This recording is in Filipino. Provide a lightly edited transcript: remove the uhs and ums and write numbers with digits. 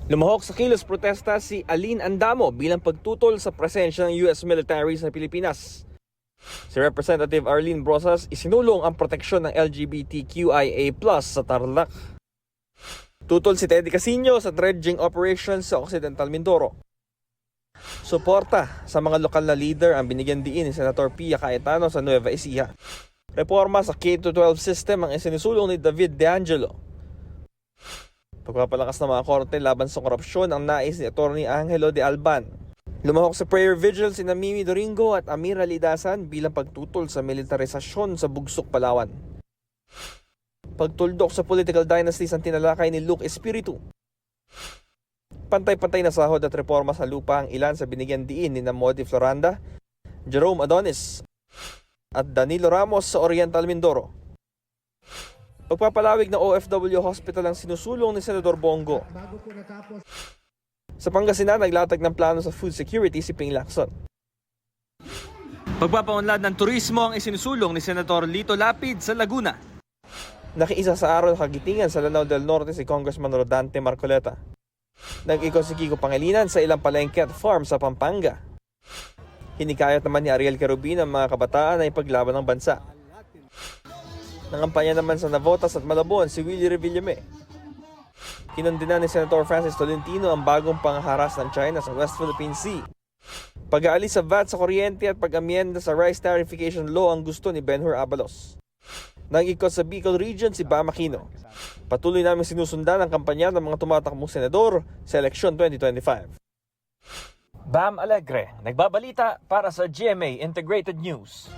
Lumahok sa kilos protesta si Aline Andamo bilang pagtutol sa presensya ng US military sa Pilipinas. Si Representative Arlene Brosas isinulong ang proteksyon ng LGBTQIA+ sa Tarlac. Tutol si Teddy Casino sa dredging operations sa Occidental Mindoro. Suporta sa mga lokal na leader ang binigyan diin ni Senator Pia Cayetano sa Nueva Ecija. Reforma sa K-12 system ang isinusulong ni David De Angelo. Pagpapalakas ng mga korte laban sa korupsyon ang nais ni Atty. Angelo de Alban. Lumahok sa prayer vigil si Mimi Doringo at Amira Lidasan bilang pagtutol sa militarisasyon sa Bugsok, Palawan. Pagtuldok sa political dynasties ang tinalakay ni Luke Espiritu. Pantay-pantay na sahod at reforma sa lupa ang ilan sa binigyan diin ni Modi Floranda, Jerome Adonis at Danilo Ramos sa Oriental Mindoro. Pagpapalawig ng OFW Hospital ang sinusulong ni Senador Bongo. Sa Pangasinan, naglatag ng plano sa food security si Ping Lacson. Pagpapaunlad ng turismo ang isinusulong ni Senator Lito Lapid sa Laguna. Nakiisa sa araw ng kagitingan sa Lanao del Norte si Congressman Rodante Marcoleta. Nag-ikot si Kiko Pangilinan sa ilang palengke at farm sa Pampanga. Hinikayat naman ni Ariel Querubin ang mga kabataan na ipaglaban ng bansa. Nangampanya naman sa Navotas at Malabon si Willie Revillame. Kinundina ni Senator Francis Tolentino ang bagong pangharas ng China sa West Philippine Sea. Pag-aalis sa VAT sa kuryente at pag-amyenda sa rice tariffication law ang gusto ni Benhur Abalos. Nag-ikot sa Bicol Region si Bam Aquino. Patuloy namin sinusundan ang kampanya ng mga tumatakbong senador sa eleksyon 2025. Bam Alegre, nagbabalita para sa GMA Integrated News.